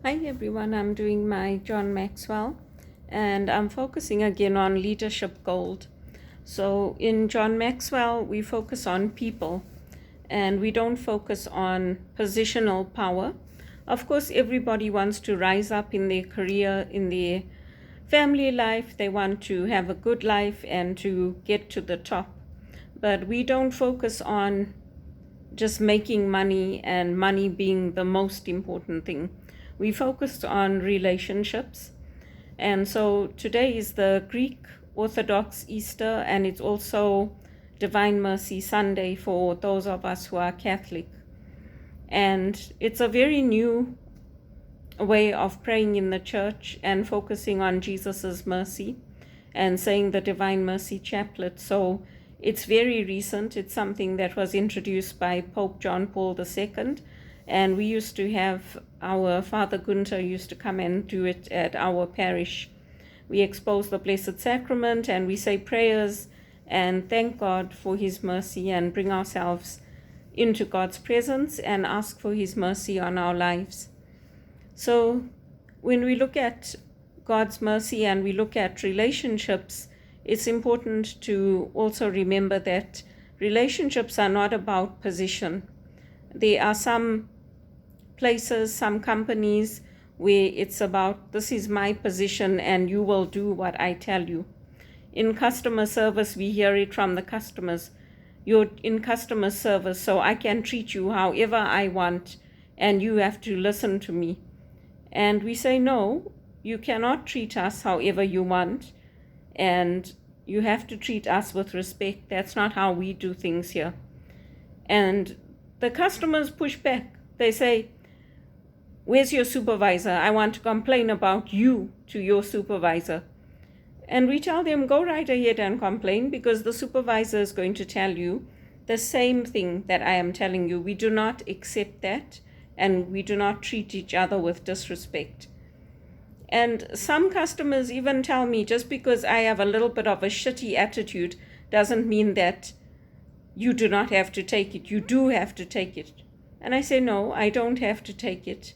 Hi everyone, I'm doing my John Maxwell and I'm focusing again on leadership gold. So in John Maxwell, we focus on people and we don't focus on positional power. Of course, everybody wants to rise up in their career, in their family life. They want to have a good life and to get to the top. But we don't focus on just making money and money being the most important thing. We focused on relationships. And so today is the Greek Orthodox Easter, and it's also Divine Mercy Sunday for those of us who are Catholic. And it's a very new way of praying in the church and focusing on Jesus's mercy and saying the Divine Mercy Chaplet. So it's very recent. It's something that was introduced by Pope John Paul II. And we used to have our Father Gunther used to come and do it at our parish. We expose the Blessed Sacrament and we say prayers and thank God for His mercy and bring ourselves into God's presence and ask for His mercy on our lives. So when we look at God's mercy and we look at relationships, it's important to also remember that relationships are not about position. There are some places, some companies where it's about, this is my position and you will do what I tell you. In customer service, we hear it from the customers. You're in customer service, so I can treat you however I want and you have to listen to me. And we say, no, you cannot treat us however you want, and you have to treat us with respect. That's not how we do things here. And the customers push back. They say, where's your supervisor? I want to complain about you to your supervisor. And we tell them, go right ahead and complain, because the supervisor is going to tell you the same thing that I am telling you. We do not accept that, and we do not treat each other with disrespect. And some customers even tell me, just because I have a little bit of a shitty attitude doesn't mean that you do not have to take it. You do have to take it. And I say, no, I don't have to take it.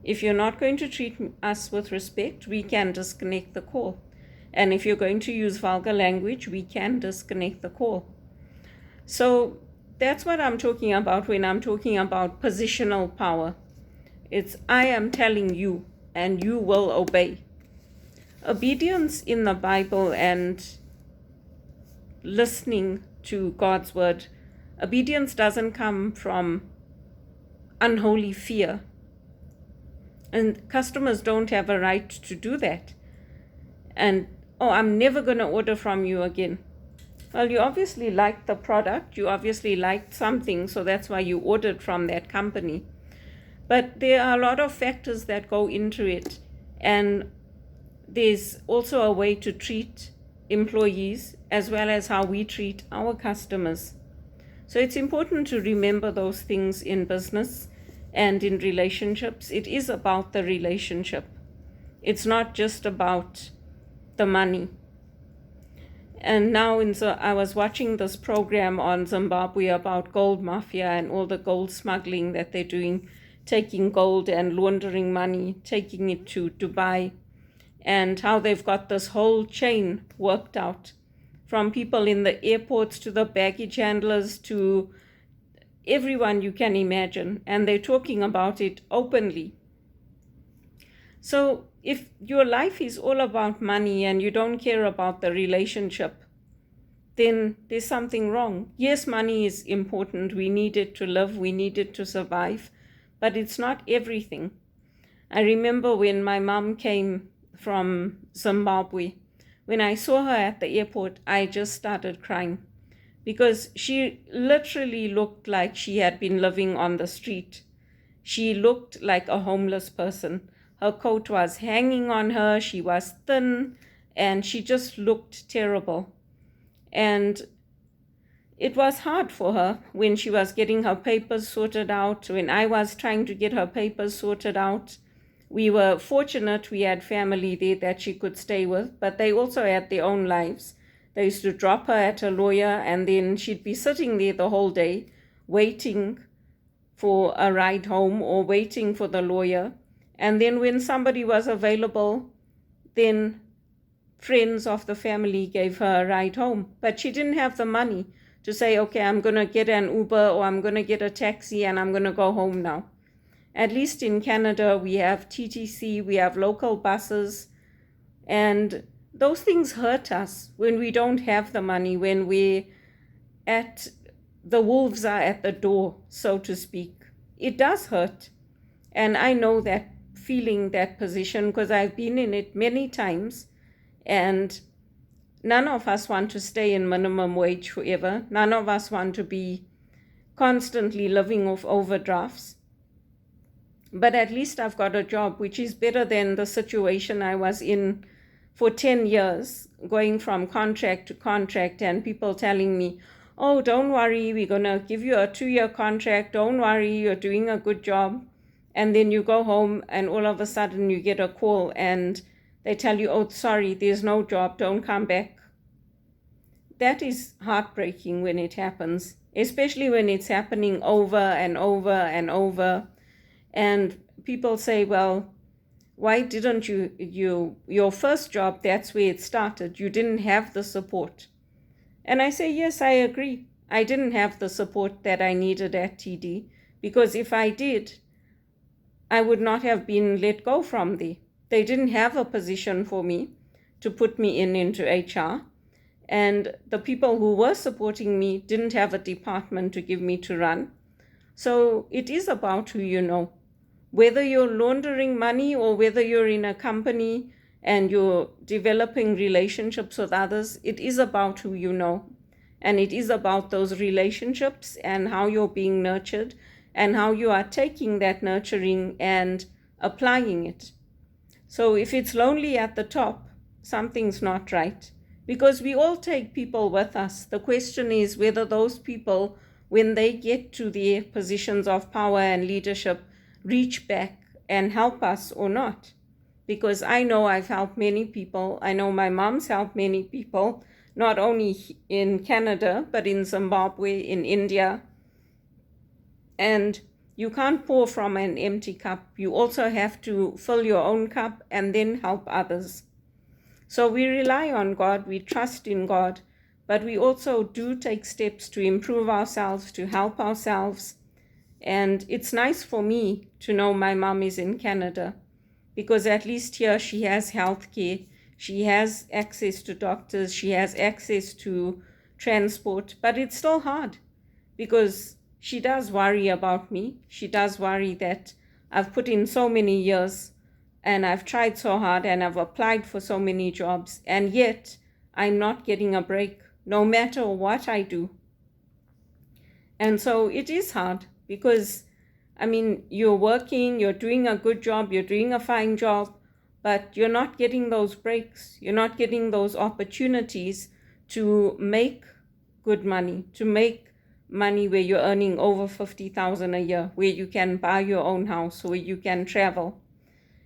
If you're not going to treat us with respect, we can disconnect the call. And if you're going to use vulgar language, we can disconnect the call. So that's what I'm talking about when I'm talking about positional power. It's I am telling you and you will obey. Obedience in the Bible and listening to God's word, obedience doesn't come from unholy fear. And customers don't have a right to do that. And, oh, I'm never going to order from you again. Well, you obviously liked the product. You obviously liked something, so that's why you ordered from that company. But there are a lot of factors that go into it. And there's also a way to treat employees as well as how we treat our customers. So it's important to remember those things in business and in relationships. It is about the relationship. It's not just about the money. And now I was watching this program on Zimbabwe about gold mafia and all the gold smuggling that they're doing, taking gold and laundering money, taking it to Dubai, and how they've got this whole chain worked out, from people in the airports to the baggage handlers to everyone you can imagine, and they're talking about it openly. So if your life is all about money and you don't care about the relationship, then there's something wrong. Yes, money is important. We need it to live. We need it to survive. But it's not everything. I remember when my mom came from Zimbabwe, when I saw her at the airport, I just started crying, because she literally looked like she had been living on the street. She looked like a homeless person. Her coat was hanging on her, she was thin, and she just looked terrible. And it was hard for her when she was getting her papers sorted out, when I was trying to get her papers sorted out. We were fortunate we had family there that she could stay with, but they also had their own lives. They used to drop her at a lawyer, and then she'd be sitting there the whole day waiting for a ride home or waiting for the lawyer. And then when somebody was available, then friends of the family gave her a ride home. But she didn't have the money to say, okay, I'm going to get an Uber or I'm going to get a taxi and I'm going to go home now. At least in Canada, we have TTC, we have local buses, and those things hurt us when we don't have the money, when the wolves are at the door, so to speak. It does hurt. And I know that feeling, that position, because I've been in it many times. And none of us want to stay in minimum wage forever. None of us want to be constantly living off overdrafts. But at least I've got a job, which is better than the situation I was in for 10 years, going from contract to contract, and people telling me, oh, don't worry, we're going to give you a 2-year contract. Don't worry, you're doing a good job. And then you go home and all of a sudden you get a call and they tell you, oh, sorry, there's no job, don't come back. That is heartbreaking when it happens, especially when it's happening over and over and over. And people say, well, why didn't your first job, that's where it started. You didn't have the support. And I say, yes, I agree. I didn't have the support that I needed at TD, because if I did, I would not have been let go from there. They didn't have a position for me to put me into HR. And the people who were supporting me didn't have a department to give me to run. So it is about who you know. Whether you're laundering money or whether you're in a company and you're developing relationships with others, it is about who you know. And it is about those relationships and how you're being nurtured and how you are taking that nurturing and applying it. So if it's lonely at the top, something's not right. Because we all take people with us. The question is whether those people, when they get to their positions of power and leadership, reach back and help us or not. Because I know I've helped many people. I know my mom's helped many people, not only in Canada, but in Zimbabwe, in India. And you can't pour from an empty cup. You also have to fill your own cup and then help others. So we rely on God, we trust in God, but we also do take steps to improve ourselves, to help ourselves. And it's nice for me to know my mom is in Canada, because at least here she has health care, she has access to doctors, she has access to transport, but it's still hard because she does worry about me. She does worry that I've put in so many years and I've tried so hard and I've applied for so many jobs, and yet I'm not getting a break no matter what I do. And so it is hard because, I mean, you're working, you're doing a good job, you're doing a fine job, but you're not getting those breaks. You're not getting those opportunities to make good money, to make money where you're earning over $50,000 a year, where you can buy your own house, where you can travel.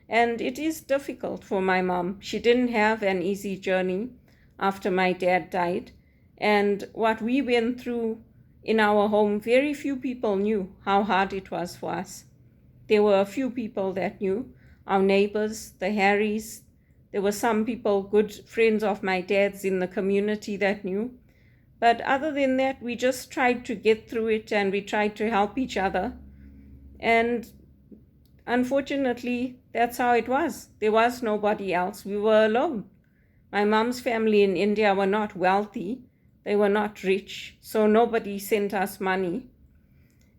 And it is difficult for my mom. She didn't have an easy journey after my dad died. And what we went through in our home, very few people knew how hard it was for us. There were a few people that knew, our neighbors, the Harrys. There were some people, good friends of my dad's in the community that knew. But other than that, we just tried to get through it and we tried to help each other. And unfortunately, that's how it was. There was nobody else. We were alone. My mom's family in India were not wealthy. They were not rich. So nobody sent us money.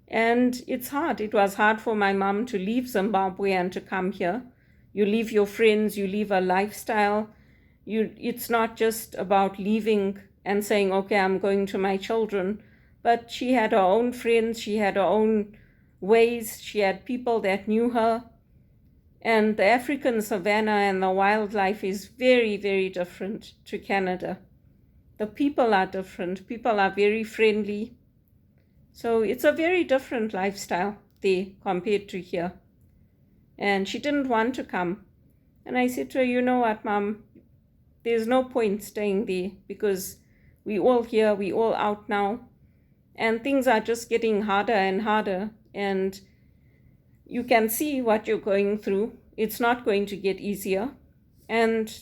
And it's hard. It was hard for my mom to leave Zimbabwe and to come here. You leave your friends, you leave a lifestyle. It's not just about leaving and saying, okay, I'm going to my children. But she had her own friends, she had her own ways, she had people that knew her. And the African savanna and the wildlife is very, very different to Canada. The people are different. People are very friendly. So it's a very different lifestyle there compared to here. And she didn't want to come. And I said to her, you know what, Mom, there's no point staying there because we all here, we all out now. And things are just getting harder and harder. And you can see what you're going through. it's not going to get easier. And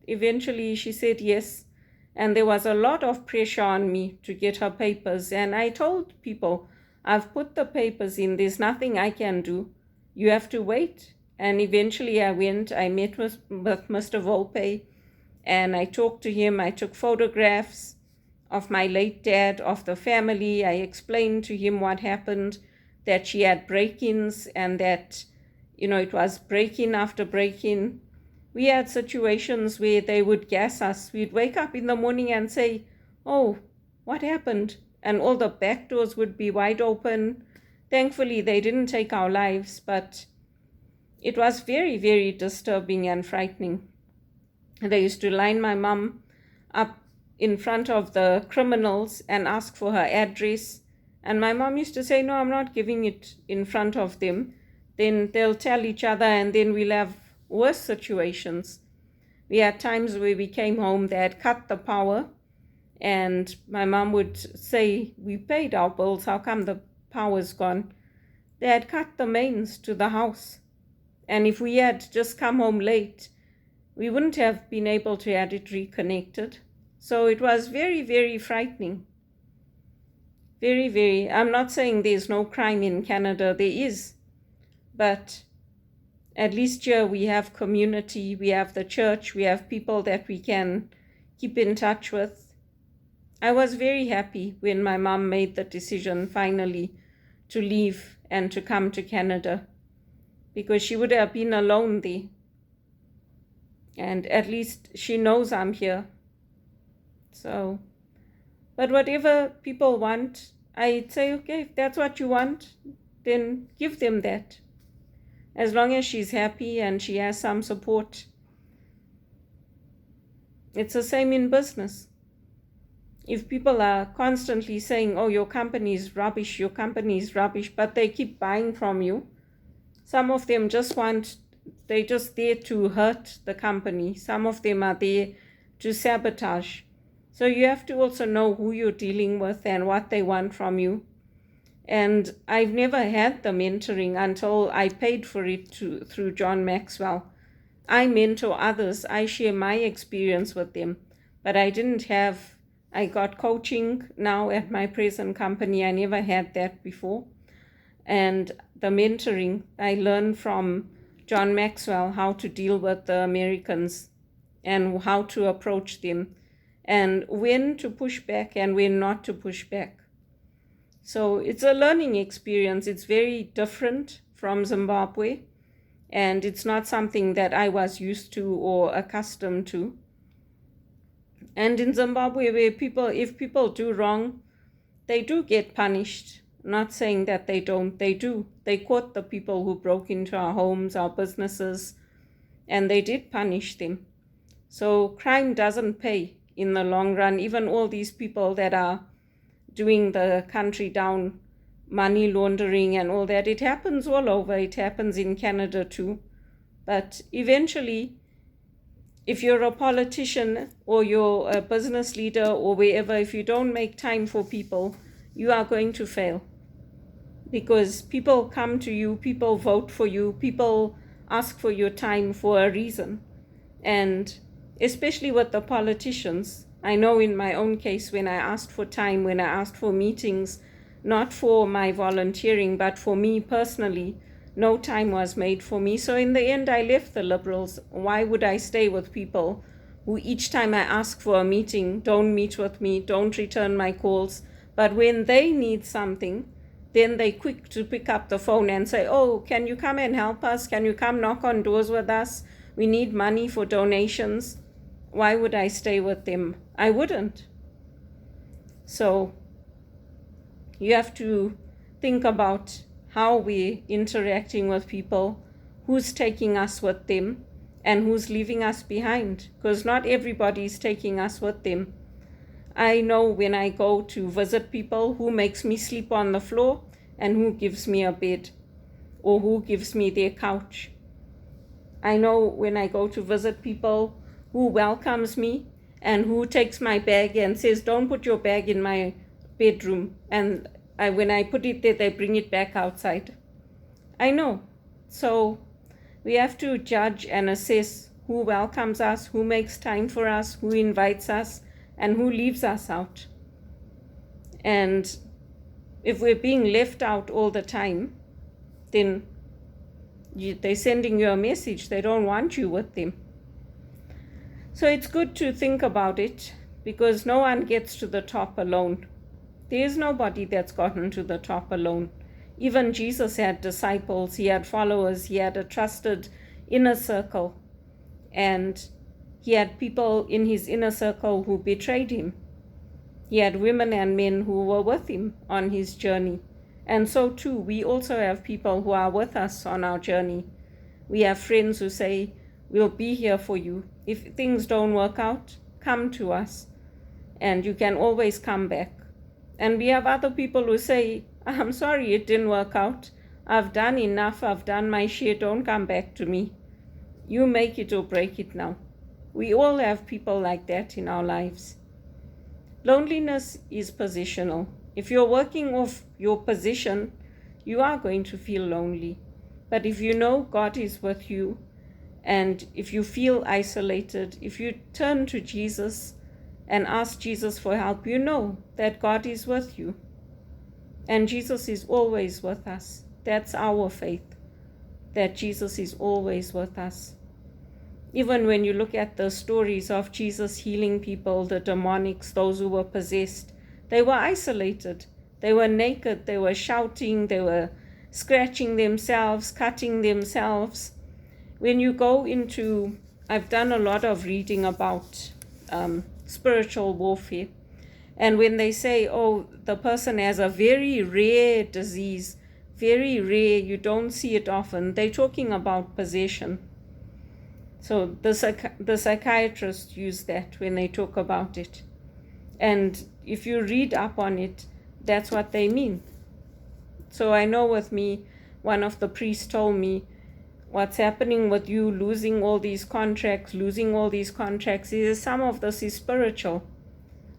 eventually she said yes. And there was a lot of pressure on me to get her papers. And I told people, I've put the papers in, there's nothing I can do. You have to wait. And eventually I met with Mr. Volpe, and I talked to him. I took photographs of my late dad, of the family. I explained to him what happened, that she had break-ins, and that, it was break-in after break-in. We had situations where they would gas us. We'd wake up in the morning and say, oh, what happened? And all the back doors would be wide open. Thankfully, they didn't take our lives, but it was very, very disturbing and frightening. They used to line my mom up in front of the criminals and ask for her address. And my mom used to say, no, I'm not giving it in front of them. Then they'll tell each other, and then we'll have worse situations. We had times where we came home, they had cut the power, and my mom would say, we paid our bills, how come the power's gone? They had cut the mains to the house. And if we had just come home late, we wouldn't have been able to have it reconnected. So it was very, very frightening. Very, very. I'm not saying there's no crime in Canada. There is. But at least here we have community, we have the church, we have people that we can keep in touch with. I was very happy when my mom made the decision finally to leave and to come to Canada, because she would have been alone there. And at least she knows I'm here. So, but whatever people want, I'd say, okay, if that's what you want, then give them that. As long as she's happy and she has some support. It's the same in business. If people are constantly saying, oh, your company is rubbish, but they keep buying from you, some of them they're just there to hurt the company. Some of them are there to sabotage. So you have to also know who you're dealing with and what they want from you. And I've never had the mentoring until I paid for it through John Maxwell. I mentor others. I share my experience with them. But I got coaching now at my present company. I never had that before. And the mentoring, I learned from John Maxwell how to deal with the Americans and how to approach them and when to push back and when not to push back. So it's a learning experience. It's very different from Zimbabwe, and it's not something that I was used to or accustomed to. And in Zimbabwe, if people do wrong, they do get punished. Not saying that they don't, they do. They caught the people who broke into our homes, our businesses, and they did punish them. So crime doesn't pay in the long run. Even all these people that are doing the country down, money laundering and all that, it happens all over. It happens in Canada too. But eventually, if you're a politician or you're a business leader or wherever, if you don't make time for people, you are going to fail. Because people come to you, people vote for you, people ask for your time for a reason. And especially with the politicians, I know in my own case, when I asked for time, when I asked for meetings, not for my volunteering, but for me personally, no time was made for me. So in the end, I left the Liberals. Why would I stay with people who each time I ask for a meeting, don't meet with me, don't return my calls, but when they need something, then they quick to pick up the phone and say, oh, can you come and help us? Can you come knock on doors with us? We need money for donations. Why would I stay with them? I wouldn't. So you have to think about how we're interacting with people, who's taking us with them, and who's leaving us behind, because not everybody is taking us with them. I know when I go to visit people who makes me sleep on the floor and who gives me a bed or who gives me their couch. I know when I go to visit people who welcomes me and who takes my bag and says, don't put your bag in my bedroom. And when I put it there, they bring it back outside. I know. So We have to judge and assess who welcomes us, who makes time for us, who invites us, and who leaves us out. And if we're being left out all the time, then they're sending you a message. They don't want you with them. So it's good to think about it, because no one gets to the top alone. There is nobody that's gotten to the top alone. Even Jesus had disciples, he had followers, he had a trusted inner circle, and he had people in his inner circle who betrayed him. He had women and men who were with him on his journey. And so too, we also have people who are with us on our journey. We have friends who say, we'll be here for you. If things don't work out, come to us, and you can always come back. And we have other people who say, I'm sorry it didn't work out. I've done enough. I've done my share. Don't come back to me. You make it or break it now. We all have people like that in our lives. Loneliness is positional. If you're working off your position, you are going to feel lonely. But if you know God is with you, and if you feel isolated, if you turn to Jesus and ask Jesus for help, you know that God is with you. And Jesus is always with us. That's our faith, that Jesus is always with us. Even when you look at the stories of Jesus healing people, the demonics, those who were possessed, they were isolated. They were naked. They were shouting. They were scratching themselves, cutting themselves. When you go into, I've done a lot of reading about spiritual warfare. And when they say, oh, the person has a very rare disease, very rare, you don't see it often, they're talking about possession. So the psychiatrists use that when they talk about it. And if you read up on it, that's what they mean. So I know with me, one of the priests told me, what's happening with you losing all these contracts, is some of this is spiritual.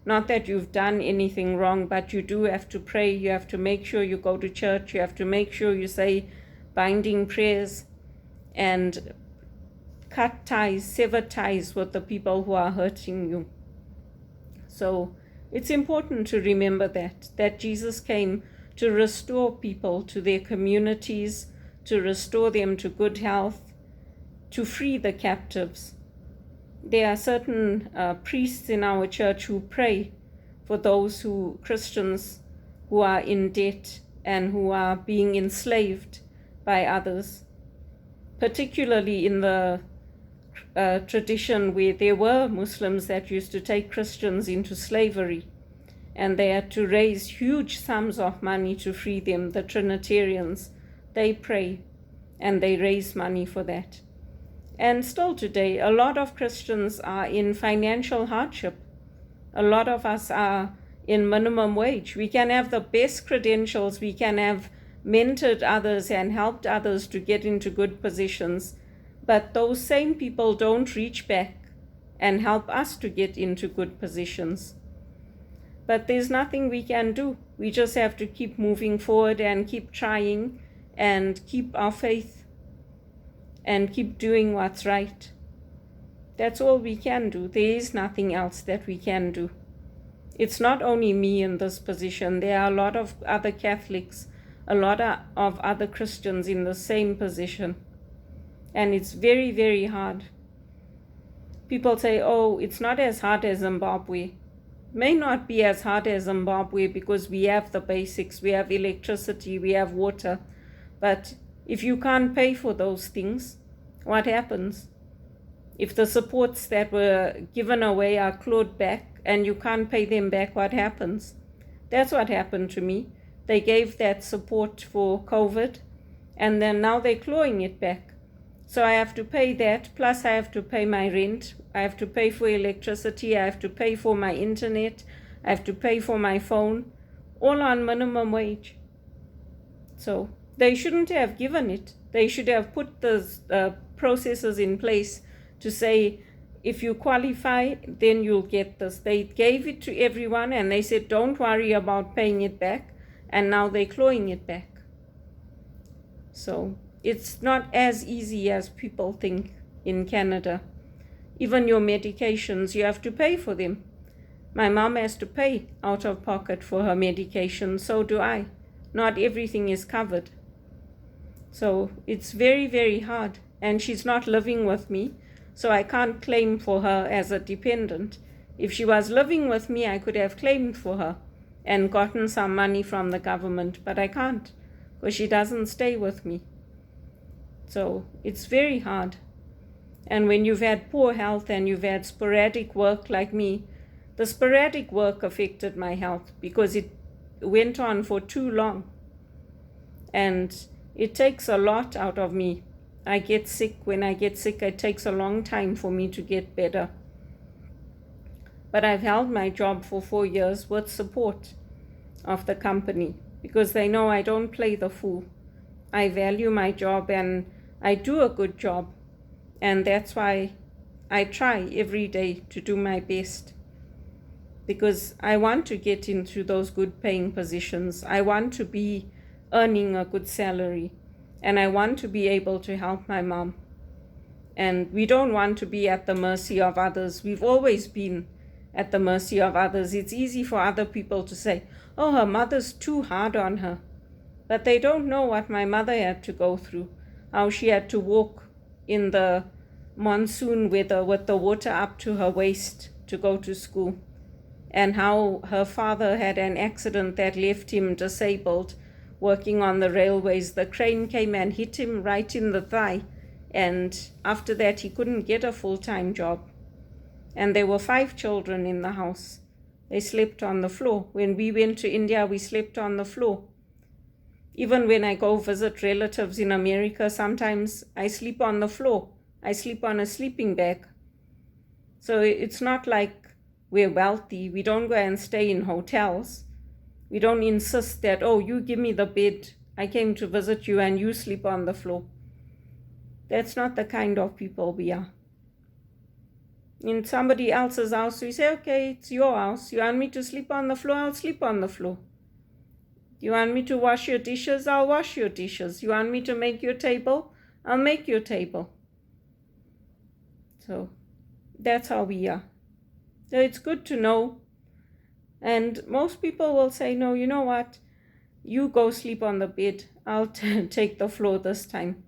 Not that you've done anything wrong, but you do have to pray. You have to make sure you go to church. You have to make sure you say binding prayers and cut ties, sever ties with the people who are hurting you. So it's important to remember that Jesus came to restore people to their communities, to restore them to good health, to free the captives. There are certain priests in our church who pray for those Christians who are in debt and who are being enslaved by others, particularly in the tradition where there were Muslims that used to take Christians into slavery, and they had to raise huge sums of money to free them. The Trinitarians, they pray and they raise money for that. And still today, a lot of Christians are in financial hardship. A lot of us are in minimum wage. We can have the best credentials, we can have mentored others and helped others to get into good positions, but those same people don't reach back and help us to get into good positions. But there's nothing we can do. We just have to keep moving forward and keep trying and keep our faith and keep doing what's right. That's all we can do. There is nothing else that we can do. It's not only me in this position. There are a lot of other Catholics, a lot of other Christians in the same position. And it's very, very hard. People say, oh, it's not as hard as Zimbabwe. May not be as hard as Zimbabwe because we have the basics. We have electricity, we have water. But if you can't pay for those things, what happens? If the supports that were given away are clawed back and you can't pay them back, what happens? That's what happened to me. They gave that support for COVID, and then now they're clawing it back. So I have to pay that, plus I have to pay my rent, I have to pay for electricity, I have to pay for my internet, I have to pay for my phone, all on minimum wage. So they shouldn't have given it. They should have put the processes in place to say, if you qualify, then you'll get this. They gave it to everyone and they said, don't worry about paying it back. And now they're clawing it back. So it's not as easy as people think in Canada. Even your medications, you have to pay for them. My mom has to pay out of pocket for her medication, so do I. Not everything is covered. So it's very, very hard. And she's not living with me, so I can't claim for her as a dependent. If she was living with me, I could have claimed for her and gotten some money from the government, but I can't because she doesn't stay with me. So it's very hard. And when you've had poor health and you've had sporadic work like me, the sporadic work affected my health because it went on for too long. And it takes a lot out of me. I get sick. When I get sick, it takes a long time for me to get better. But I've held my job for 4 years with support of the company because they know I don't play the fool. I value my job and I do a good job. And that's why I try every day to do my best. Because I want to get into those good paying positions. I want to be earning a good salary. And I want to be able to help my mom. And we don't want to be at the mercy of others. We've always been at the mercy of others. It's easy for other people to say, oh, her mother's too hard on her. But they don't know what my mother had to go through. How she had to walk in the monsoon weather with the water up to her waist to go to school. And how her father had an accident that left him disabled working on the railways. The crane came and hit him right in the thigh. And after that, he couldn't get a full-time job. And there were 5 children in the house. They slept on the floor. When we went to India, we slept on the floor. Even when I go visit relatives in America, sometimes I sleep on the floor. I sleep on a sleeping bag. So it's not like we're wealthy. We don't go and stay in hotels. We don't insist that, oh, you give me the bed. I came to visit you and you sleep on the floor. That's not the kind of people we are. In somebody else's house, we say, okay, it's your house. You want me to sleep on the floor? I'll sleep on the floor. You want me to wash your dishes? I'll wash your dishes. You want me to make your table? I'll make your table. So that's how we are. So it's good to know. And most people will say, no, you know what? You go sleep on the bed. I'll take the floor this time.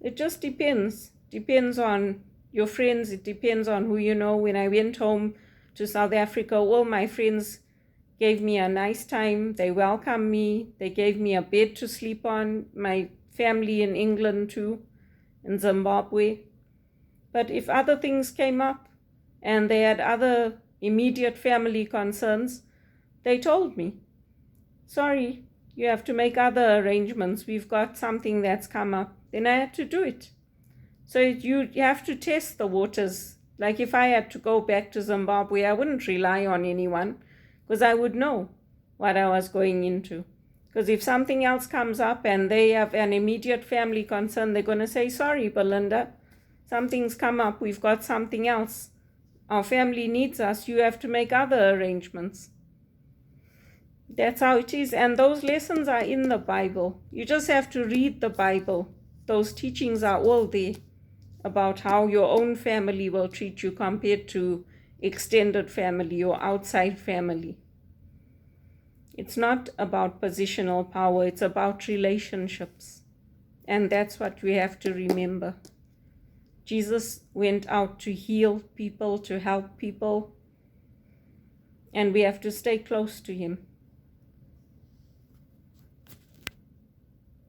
It just depends. Depends on your friends. It depends on who you know. When I went home to South Africa, all my friends gave me a nice time. They welcomed me. They gave me a bed to sleep on. My family in England too, in Zimbabwe. But if other things came up and they had other immediate family concerns, they told me, sorry, you have to make other arrangements. We've got something that's come up. Then I had to do it. So you have to test the waters. Like if I had to go back to Zimbabwe, I wouldn't rely on anyone because I would know what I was going into. Because if something else comes up and they have an immediate family concern, they're going to say, sorry, Belinda, something's come up. We've got something else. Our family needs us. You have to make other arrangements. That's how it is. And those lessons are in the Bible. You just have to read the Bible. Those teachings are all there about how your own family will treat you compared to extended family or outside family. It's not about positional power. It's about relationships. And that's what we have to remember. Jesus went out to heal people, to help people, and we have to stay close to him.